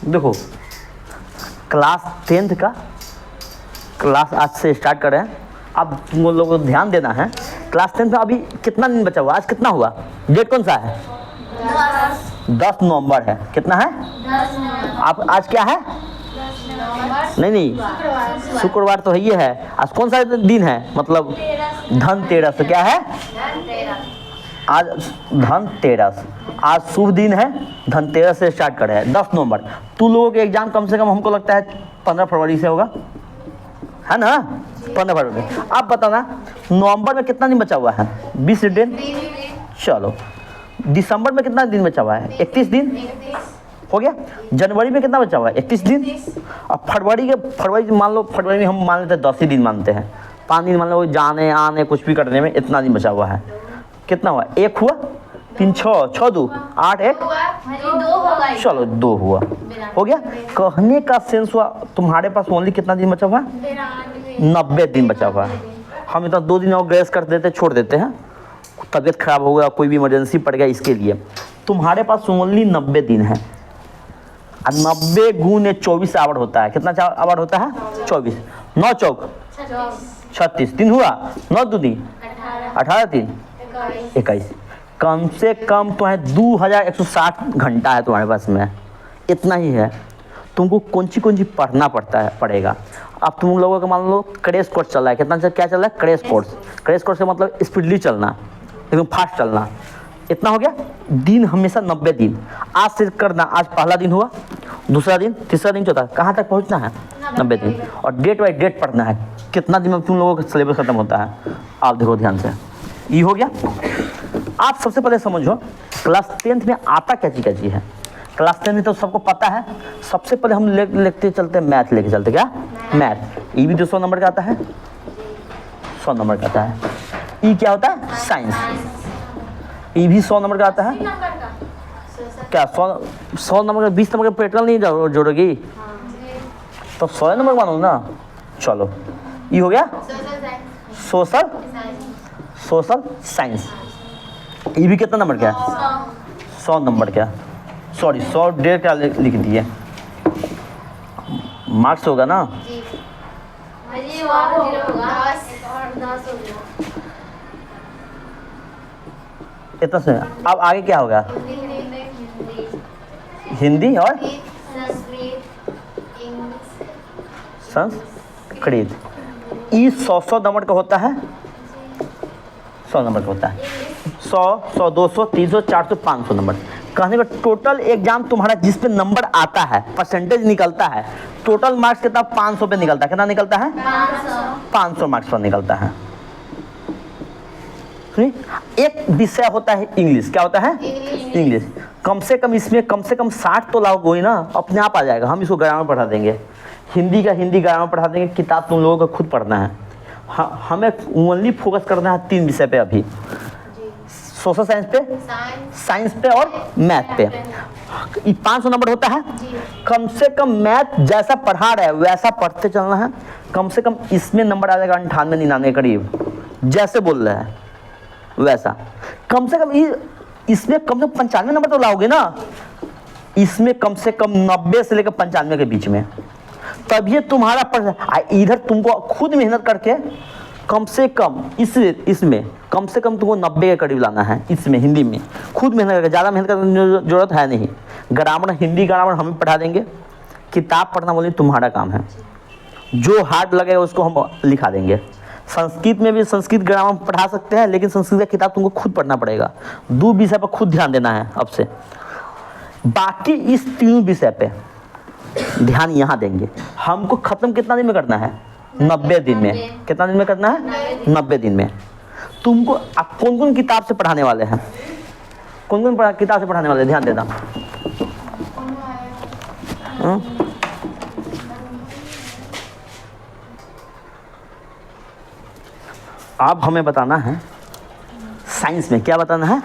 देखो class 10th का class आज से स्टार्ट कर रहे हैं। अब तुम लोगों को ध्यान देना है, क्लास 10th में अभी कितना दिन बचा हुआ? आज कितना हुआ? डेट कौन सा है? 10 नवंबर है। कितना है? 10 आप आज क्या है? नहीं शुक्रवार तो ये है। आज कौन सा दिन है? मतलब धनतेरस। क्या है आज? धनतेरस। आज शुभ दिन है, धनतेरस से स्टार्ट कर रहे हैं 10 नवंबर। तू लोगों के एग्जाम कम से कम हमको लगता है 15 फरवरी से होगा, है ना? 15 फरवरी। अब बताना नवंबर में कितना दिन बचा हुआ है? 20 दिन। चलो दिसंबर में कितना दिन बचा हुआ है? 31 दिन हो गया। जनवरी में कितना बचा हुआ है? 31 दिन। और फरवरी मान लो, फरवरी में हम मान लेते हैं 10 ही दिन मानते हैं। 5 दिन मान लो जाने आने कुछ भी करने में इतना दिन बचा हुआ है। कितना हुआ? 1 हुआ, 3 6 2 8 1 चलो 2 हुआ, हो गया। कहने का सेंस हुआ तुम्हारे पास ओनली कितना दिन बचा हुआ है? 90 दिन बचा हुआ है। हम इतना 2 दिन और ग्रेस कर देते, छोड़ देते हैं, तबीयत खराब हो गया, कोई भी इमरजेंसी पड़ गया, इसके लिए तुम्हारे पास ओनली 90 दिन है। 90 गुने 24 आवर होता है। कितना आवर होता है? 24। 9 चौक 36 दिन हुआ, 9 दूनी 18 3 21। कम से कम तुम्हें 2160 घंटा है तुम्हारे पास में, इतना ही है। तुमको कौन सी पढ़ना पड़ेगा। अब तुम लोगों का मान लो क्रैश कोर्स चल रहा है। कितना क्या चल रहा है? Crash course. क्रैश कोर्स का मतलब स्पीडली चलना, एकदम फास्ट चलना। इतना हो गया। दिन हमेशा 90 दिन। आज से करना, आज पहला दिन हुआ, दूसरा दिन, तीसरा दिन, चौथा, कहाँ तक पहुँचना है? 90 दिन। और डेट बाई डेट पढ़ना है, कितना दिन में तुम लोगों का सिलेबस खत्म होता है। आप देखो ध्यान से, ये हो गया। आप सबसे पहले समझो क्लास 10th में आता क्या चीज़ है। क्लास 10th में तो सबको पता है। सबसे पहले हम लेते चलते हैं मैथ लेके चलते। क्या? मैथ। ई भी 200 नंबर का आता है, 100 नंबर का आता है। ई क्या होता है? साइंस। ई भी 100 नंबर का आता है। क्या 100 नंबर का? 20 नंबर का प्रैक्टिकल नहीं जोड़ोगी तो 100 नंबर मानो ना। चलो ये हो गया सोशल साइंस। ये भी कितना नंबर का है? 100 नंबर का। सॉरी 100 डेढ़ का लिख दिए, मार्क्स होगा ना। इतना से। अब आगे क्या होगा? हिंदी और संस्कृत। ये 100 नंबर का होता है, 100 नंबर का होता है। 100 200 300 400 500 नंबर। कहने का टोटल एग्जाम तुम्हारा जिस पे नंबर आता है, परसेंटेज निकलता है, टोटल मार्क्स कितना? 500 पे निकलता है। कितना निकलता है? 500 मार्क्स पर निकलता है। एक विषय होता है इंग्लिश। क्या होता है? इंग्लिश। कम से कम इसमें कम से कम 60 तो लाओ कोई ना, अपने आप आ जाएगा। हम इसको ग्रामर पढ़ा देंगे। हिंदी का हिंदी ग्रामर पढ़ा देंगे। किताब तुम लोगों को खुद पढ़ना है। हमें ओनली फोकस करना है 3 विषय पे अभी, सोशल साइंस पे, साइंस पे और मैथ पे। 500 नंबर होता है। कम से कम मैथ जैसा पढ़ा रहे वैसा पढ़ते चलना है। कम से कम इसमें नंबर आ जाएगा 98 99 करीब, जैसे बोल रहे हैं वैसा। कम से कम इसमें कम से कम 95 नंबर तो लाओगे ना। इसमें कम से कम 90 से लेकर 95 के बीच में, तब ये तुम्हारा इधर तुमको खुद मेहनत करके कम से कम इसमें कम से कम तुमको 90 के करीब लाना है। इसमें हिंदी में खुद मेहनत करके, ज़्यादा मेहनत करने की जरूरत है नहीं। ग्रामर, हिंदी ग्रामर हम पढ़ा देंगे। किताब पढ़ना बोलिए तुम्हारा काम है, जो हार्ड लगेगा उसको हम लिखा देंगे। संस्कृत में भी संस्कृत ग्रामर पढ़ा सकते हैं, लेकिन संस्कृत का किताब तुमको खुद पढ़ना पड़ेगा। 2 विषय पर खुद ध्यान देना है अब से। बाकी इस 3 विषय पे ध्यान यहाँ देंगे। हमको खत्म कितना दिन में करना है? 90 दिन में। कितना दिन में करना है? 90 दिन में। तुमको आप कौन कौन किताब से पढ़ाने वाले हैं? कौन कौन किताब से पढ़ाने वाले हैं? ध्यान देना। अब हमें बताना है साइंस में। क्या बताना है?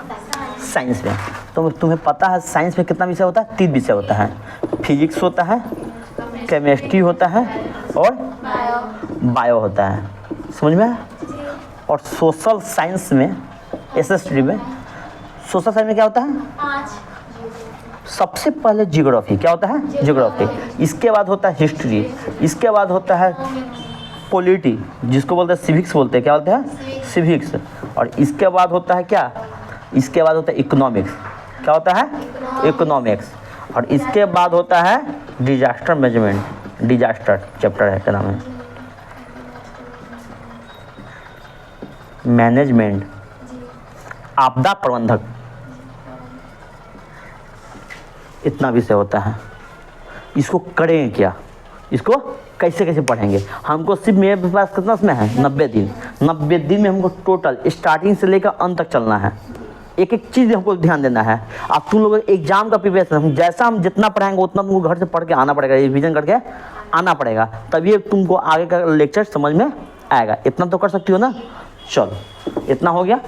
साइंस में। तो तुम्हें पता है साइंस में कितना विषय होता है? 3 विषय होता है। फिजिक्स होता है, केमिस्ट्री होता है और बायो होता है। समझ में? और सोशल साइंस में, एसएसटी में, सोशल साइंस में क्या होता है? सबसे पहले जियोग्राफी, क्या होता है जियोग्राफी, इसके बाद होता है हिस्ट्री, इसके बाद होता है पॉलिटी जिसको बोलते हैं सिविक्स बोलते हैं, क्या बोलते हैं सिविक्स, और इसके बाद होता है क्या, इसके बाद होता है इकोनॉमिक्स, क्या होता है इकोनॉमिक्स, और इसके बाद होता है डिजास्टर मैनेजमेंट, डिजास्टर चैप्टर है, क्या नाम है मैनेजमेंट, आपदा प्रबंधक, इतना विषय होता है। इसको करेंगे क्या, इसको कैसे कैसे पढ़ेंगे, हमको सिर्फ मेरे पास कितना समय है 90 दिन, 90 दिन में हमको टोटल स्टार्टिंग से लेकर अंत तक चलना है, एक एक चीज़ हमको ध्यान देना है। अब तुम लोग एग्जाम का प्रिपरेशन जैसा हम जितना पढ़ाएंगे उतना तुमको घर से पढ़ के आना पड़ेगा, रिविजन करके आना पड़ेगा, तभी तुमको आगे का लेक्चर समझ में आएगा। इतना तो कर सकती हो ना, चलो इतना हो गया।